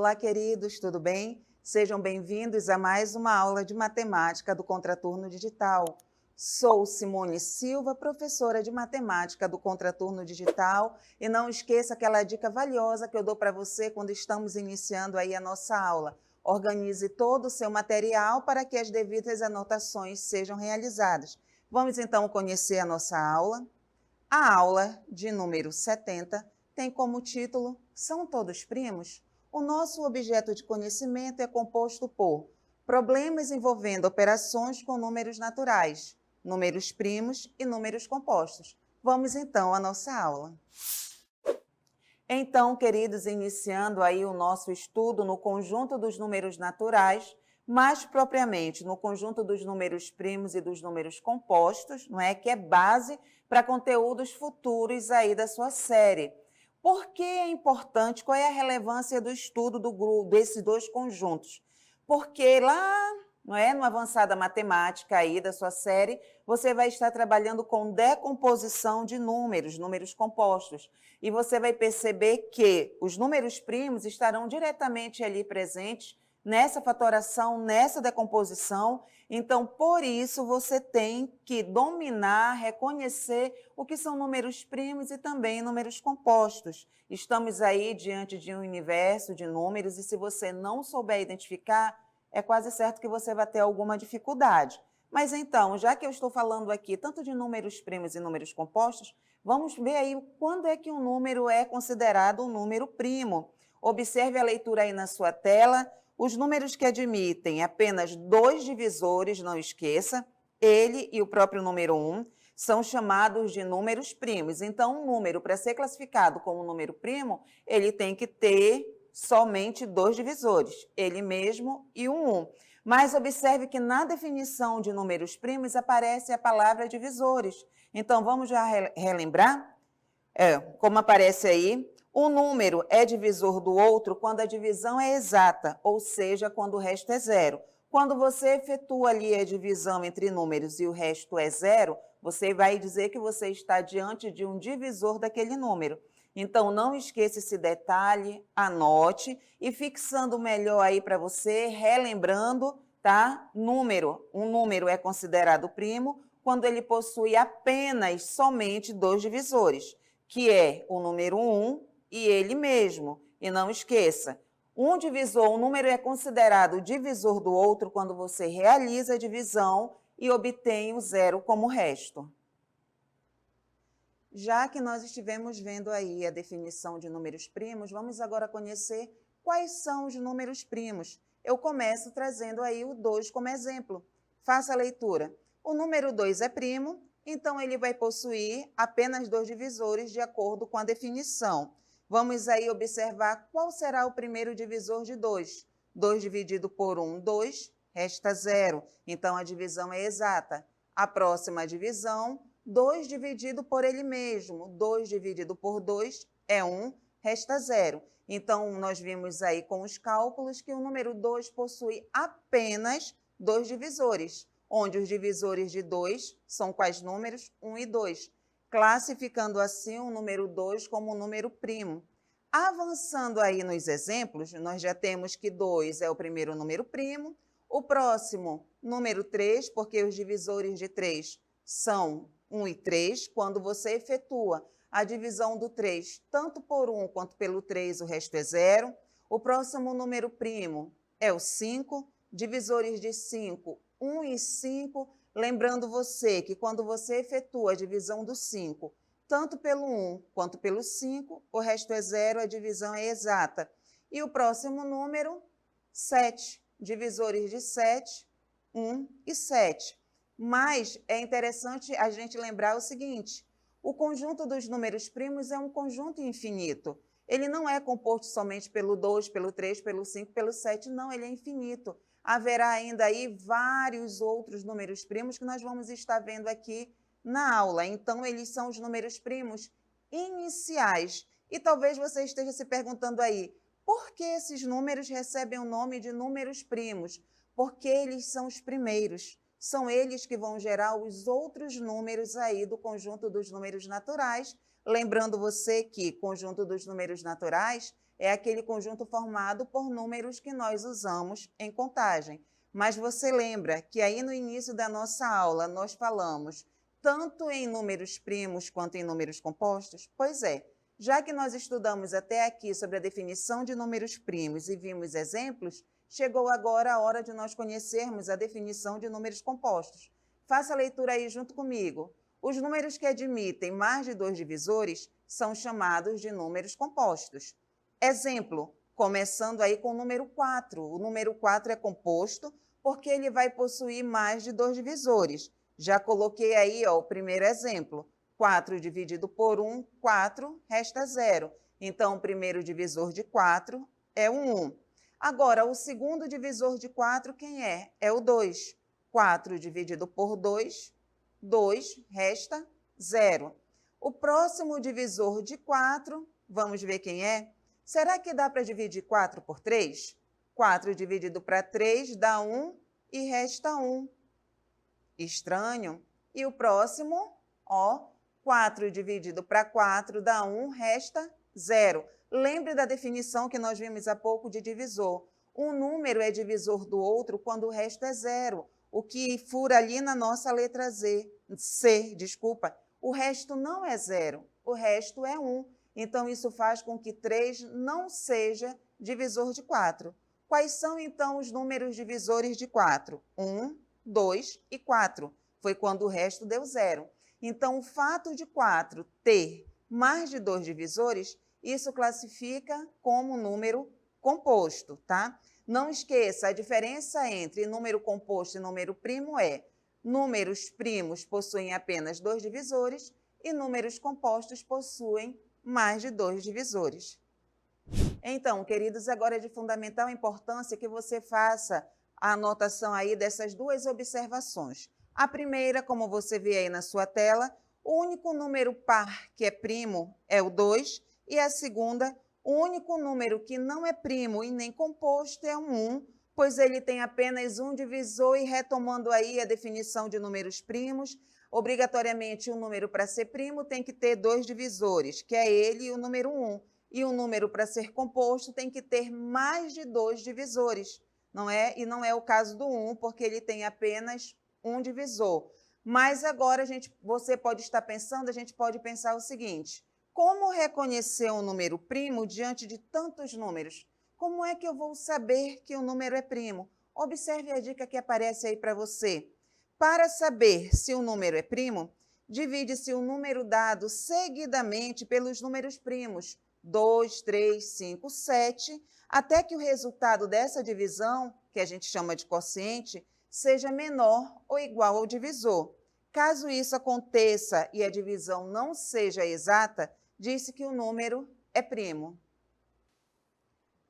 Olá, queridos, tudo bem? Sejam bem-vindos a mais uma aula de matemática do Contraturno Digital. Sou Simone Silva, professora de matemática do Contraturno Digital, e não esqueça aquela dica valiosa que eu dou para você quando estamos iniciando aí a nossa aula. Organize todo o seu material para que as devidas anotações sejam realizadas. Vamos então conhecer a nossa aula. A aula de número 70 tem como título São Todos Primos? O nosso objeto de conhecimento é composto por problemas envolvendo operações com números naturais, números primos e números compostos. Vamos então à nossa aula. Então, queridos, iniciando aí o nosso estudo no conjunto dos números naturais, mais propriamente no conjunto dos números primos e dos números compostos, não é? Que é base para conteúdos futuros aí da sua série. Por que é importante? Qual é a relevância do estudo desses dois conjuntos? Porque lá, não é, no Avançada Matemática aí da sua série, você vai estar trabalhando com decomposição de números, números compostos. E você vai perceber que os números primos estarão diretamente ali presentes nessa fatoração, nessa decomposição. Então, por isso, você tem que dominar, reconhecer o que são números primos e também números compostos. Estamos aí diante de um universo de números e se você não souber identificar, é quase certo que você vai ter alguma dificuldade. Mas então, já que eu estou falando aqui tanto de números primos e números compostos, vamos ver aí quando é que um número é considerado um número primo. Observe a leitura aí na sua tela. Os números que admitem apenas dois divisores, não esqueça, ele e o próprio número 1, são chamados de números primos. Então, um número, para ser classificado como um número primo, ele tem que ter somente dois divisores, ele mesmo e o 1. Mas observe que na definição de números primos aparece a palavra divisores. Então, vamos já relembrar? Como aparece aí, um número é divisor do outro quando a divisão é exata, ou seja, quando o resto é zero. Quando você efetua ali a divisão entre números e o resto é zero, você vai dizer que você está diante de um divisor daquele número. Então, não esqueça esse detalhe, anote e fixando melhor aí para você, relembrando, tá? Número. Um número é considerado primo quando ele possui apenas somente dois divisores, que é o número 1 e ele mesmo. E não esqueça, um número é considerado divisor do outro quando você realiza a divisão e obtém o zero como resto. Já que nós estivemos vendo aí a definição de números primos, vamos agora conhecer quais são os números primos. Eu começo trazendo aí o 2 como exemplo. Faça a leitura. O número 2 é primo, então ele vai possuir apenas dois divisores de acordo com a definição. Vamos aí observar qual será o primeiro divisor de 2. 2 dividido por 1, 2, resta 0. Então, a divisão é exata. A próxima divisão, 2 dividido por ele mesmo. 2 dividido por 2 é 1, resta 0. Então, nós vimos aí com os cálculos que o número 2 possui apenas dois divisores, onde os divisores de 2 são quais números? 1 e 2, classificando assim o número 2 como um número primo. Avançando aí nos exemplos, nós já temos que 2 é o primeiro número primo, o próximo, número 3, porque os divisores de 3 são 1 e 3, quando você efetua a divisão do 3, tanto por 1 quanto pelo 3, o resto é 0. O próximo número primo é o 5, divisores de 5, 1 e 5, lembrando você que quando você efetua a divisão do 5, tanto pelo 1 quanto pelo 5, o resto é 0, a divisão é exata. E o próximo número, 7, divisores de 7, 1 e 7. Mas é interessante a gente lembrar o seguinte, o conjunto dos números primos é um conjunto infinito. Ele não é composto somente pelo 2, pelo 3, pelo 5, pelo 7, não, ele é infinito. Haverá ainda aí vários outros números primos que nós vamos estar vendo aqui na aula. Então, eles são os números primos iniciais. E talvez você esteja se perguntando aí, por que esses números recebem o nome de números primos? Porque eles são os primeiros. São eles que vão gerar os outros números aí do conjunto dos números naturais, Lembrando você que conjunto dos números naturais é aquele conjunto formado por números que nós usamos em contagem. Mas você lembra que aí no início da nossa aula nós falamos tanto em números primos quanto em números compostos? Pois é, já que nós estudamos até aqui sobre a definição de números primos e vimos exemplos, chegou agora a hora de nós conhecermos a definição de números compostos. Faça a leitura aí junto comigo. Os números que admitem mais de 2 divisores são chamados de números compostos. Exemplo, começando aí com o número 4. O número 4 é composto porque ele vai possuir mais de 2 divisores. Já coloquei aí o primeiro exemplo. 4 dividido por 1, 4, resta 0. Então, o primeiro divisor de 4 é o 1. Agora, o segundo divisor de 4, quem é? É o 2. 4 dividido por 2, 2, resta 0. O próximo divisor de 4, vamos ver quem é? Será que dá para dividir 4 por 3? 4 dividido para 3 dá 1 e resta 1. Estranho. E o próximo, 4 dividido para 4 dá 1, resta 0. Lembre da definição que nós vimos há pouco de divisor. Um número é divisor do outro quando o resto é 0. O que fura ali na nossa letra C, o resto não é 0, o resto é 1. Então, isso faz com que 3 não seja divisor de 4. Quais são, então, os números divisores de 4? 1, 2 e 4. Foi quando o resto deu 0. Então, o fato de 4 ter mais de 2 divisores, isso classifica como número composto, tá? Não esqueça, a diferença entre número composto e número primo é: números primos possuem apenas 2 divisores e números compostos possuem mais de 2 divisores. Então, queridos, agora é de fundamental importância que você faça a anotação aí dessas duas observações. A primeira, como você vê aí na sua tela, o único número par que é primo é o 2, e a segunda, o único número que não é primo e nem composto é o 1, pois ele tem apenas um divisor, e retomando aí a definição de números primos, obrigatoriamente um número para ser primo tem que ter 2 divisores, que é ele e o número 1. E um número para ser composto tem que ter mais de 2 divisores, não é? E não é o caso do 1, porque ele tem apenas um divisor. Mas agora você pode estar pensando, a gente pode pensar o seguinte: como reconhecer um número primo diante de tantos números? Como é que eu vou saber que o número é primo? Observe a dica que aparece aí para você. Para saber se o número é primo, divide-se o número dado seguidamente pelos números primos, 2, 3, 5, 7, até que o resultado dessa divisão, que a gente chama de quociente, seja menor ou igual ao divisor. Caso isso aconteça e a divisão não seja exata, diz-se que o número é primo.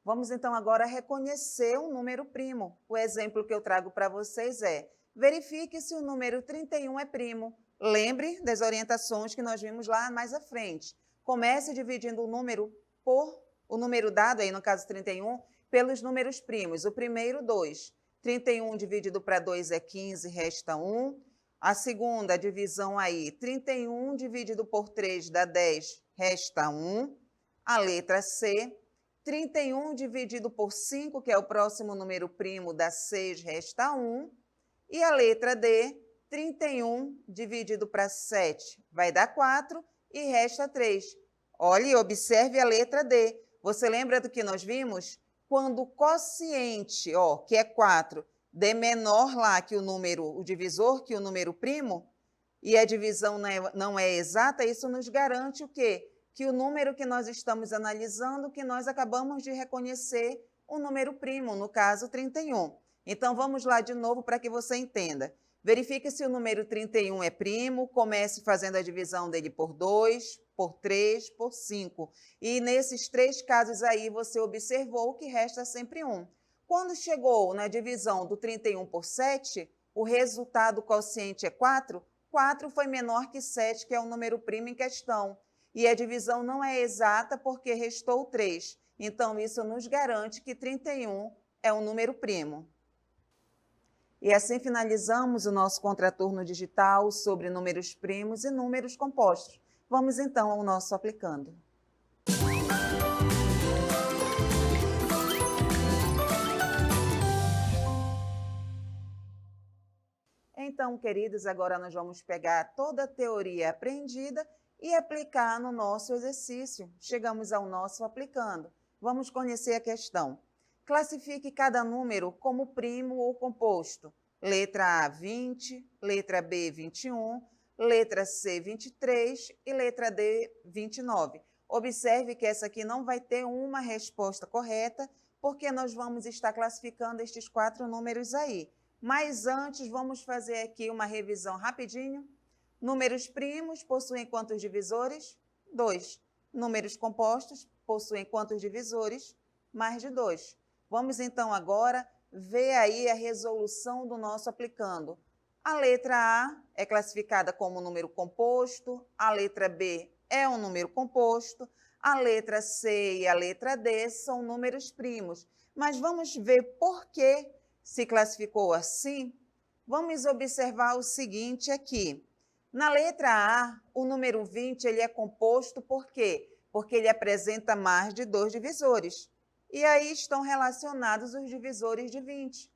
Vamos então agora reconhecer um número primo. O exemplo que eu trago para vocês é: verifique se o número 31 é primo. Lembre das orientações que nós vimos lá mais à frente. Comece dividindo o número dado, aí no caso 31, pelos números primos. O primeiro, 2. 31 dividido para 2 é 15, resta 1. A segunda divisão aí, 31 dividido por 3 dá 10, resta 1. A letra C, 31 dividido por 5, que é o próximo número primo, dá 6, resta 1. E a letra D, 31 dividido para 7 vai dar 4 e resta 3. Olhe, observe a letra D. Você lembra do que nós vimos? Quando o quociente, que é 4, der menor lá que o divisor, que o número primo, e a divisão não é exata, isso nos garante o quê? Que o número que nós estamos analisando, que nós acabamos de reconhecer um número primo, no caso 31. Então, vamos lá de novo para que você entenda. Verifique se o número 31 é primo, comece fazendo a divisão dele por 2, por 3, por 5. E nesses 3 casos aí, você observou que resta sempre 1. Quando chegou na divisão do 31 por 7, o resultado quociente é 4, 4 foi menor que 7, que é o número primo em questão. E a divisão não é exata porque restou 3. Então, isso nos garante que 31 é um número primo. E assim finalizamos o nosso contraturno digital sobre números primos e números compostos. Vamos então ao nosso aplicando. Então, queridos, agora nós vamos pegar toda a teoria aprendida e aplicar no nosso exercício. Chegamos ao nosso aplicando. Vamos conhecer a questão. Classifique cada número como primo ou composto. Letra A, 20, letra B, 21, letra C, 23 e letra D, 29. Observe que essa aqui não vai ter uma resposta correta, porque nós vamos estar classificando estes 4 números aí. Mas antes, vamos fazer aqui uma revisão rapidinho. Números primos possuem quantos divisores? 2. Números compostos possuem quantos divisores? Mais de 2. Vamos então agora ver aí a resolução do nosso aplicando. A letra A é classificada como número composto, a letra B é um número composto, a letra C e a letra D são números primos. Mas vamos ver por que se classificou assim? Vamos observar o seguinte aqui. Na letra A, o número 20 ele é composto por quê? Porque ele apresenta mais de 2 divisores. E aí estão relacionados os divisores de 20.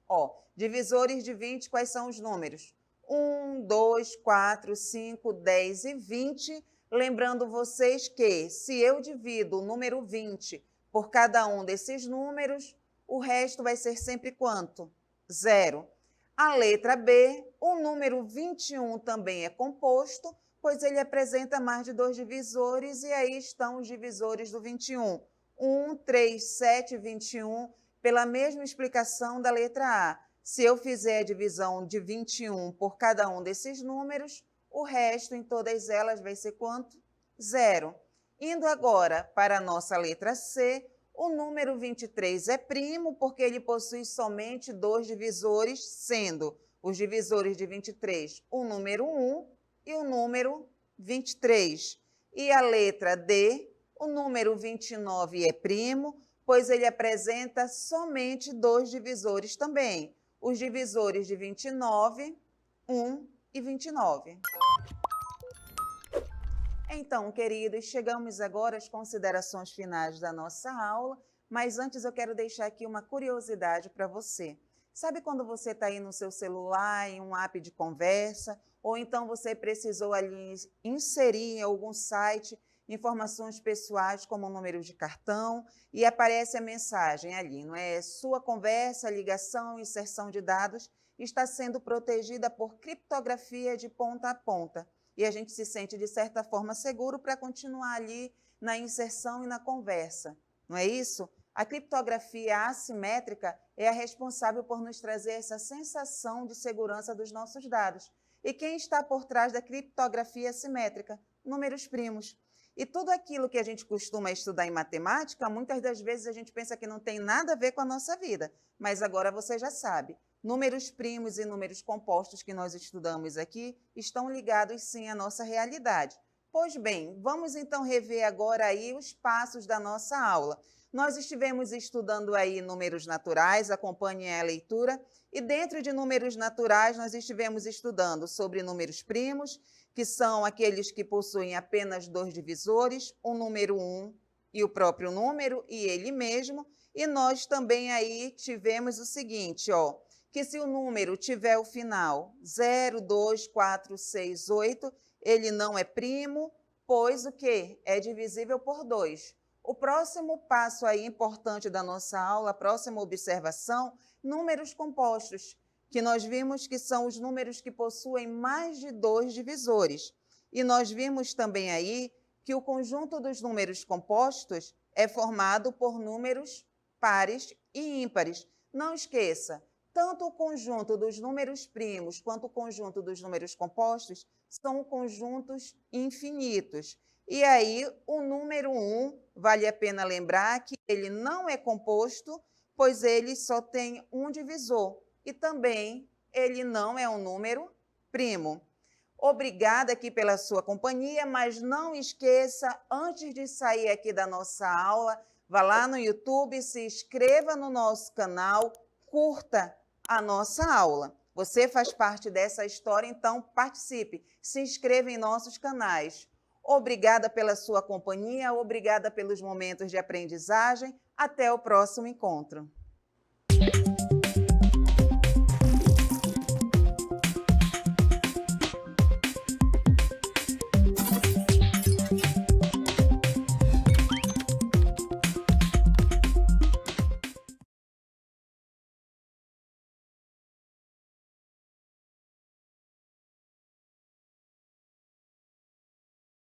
Divisores de 20, quais são os números? 1, 2, 4, 5, 10 e 20. Lembrando vocês que, se eu divido o número 20 por cada um desses números, o resto vai ser sempre quanto? 0. A letra B, o número 21 também é composto, pois ele apresenta mais de 2 divisores, e aí estão os divisores do 21. 1, 3, 7, 21, pela mesma explicação da letra A. Se eu fizer a divisão de 21 por cada um desses números, o resto em todas elas vai ser quanto? 0. Indo agora para a nossa letra C, o número 23 é primo porque ele possui somente 2 divisores, sendo os divisores de 23 o número 1 e o número 23. E a letra D, o número 29 é primo, pois ele apresenta somente 2 divisores também, os divisores de 29, 1 e 29. Então, queridos, chegamos agora às considerações finais da nossa aula, mas antes eu quero deixar aqui uma curiosidade para você. Sabe quando você está aí no seu celular, em um app de conversa, ou então você precisou ali inserir em algum site informações pessoais como número de cartão e aparece a mensagem ali, não é? Sua conversa, ligação, inserção de dados está sendo protegida por criptografia de ponta a ponta. E a gente se sente, de certa forma, seguro para continuar ali na inserção e na conversa. Não é isso? A criptografia assimétrica é a responsável por nos trazer essa sensação de segurança dos nossos dados. E quem está por trás da criptografia assimétrica? Números primos. E tudo aquilo que a gente costuma estudar em matemática, muitas das vezes a gente pensa que não tem nada a ver com a nossa vida. Mas agora você já sabe. Números primos e números compostos que nós estudamos aqui estão ligados sim à nossa realidade. Pois bem, vamos então rever agora aí os passos da nossa aula. Nós estivemos estudando aí números naturais, acompanhem a leitura, e dentro de números naturais nós estivemos estudando sobre números primos, que são aqueles que possuem apenas 2 divisores, o número 1 e o próprio número, e ele mesmo, e nós também aí tivemos o seguinte, que se o número tiver o final 0, 2, 4, 6, 8, ele não é primo, pois o quê? É divisível por 2. O próximo passo aí importante da nossa aula, a próxima observação, números compostos, que nós vimos que são os números que possuem mais de 2 divisores. E nós vimos também aí que o conjunto dos números compostos é formado por números pares e ímpares. Não esqueça, tanto o conjunto dos números primos quanto o conjunto dos números compostos são conjuntos infinitos. E aí, o número 1, vale a pena lembrar que ele não é composto, pois ele só tem um divisor. E também ele não é um número primo. Obrigada aqui pela sua companhia, mas não esqueça, antes de sair aqui da nossa aula, vá lá no YouTube, se inscreva no nosso canal, curta a nossa aula. Você faz parte dessa história, então participe, se inscreva em nossos canais. Obrigada pela sua companhia, obrigada pelos momentos de aprendizagem. Até o próximo encontro.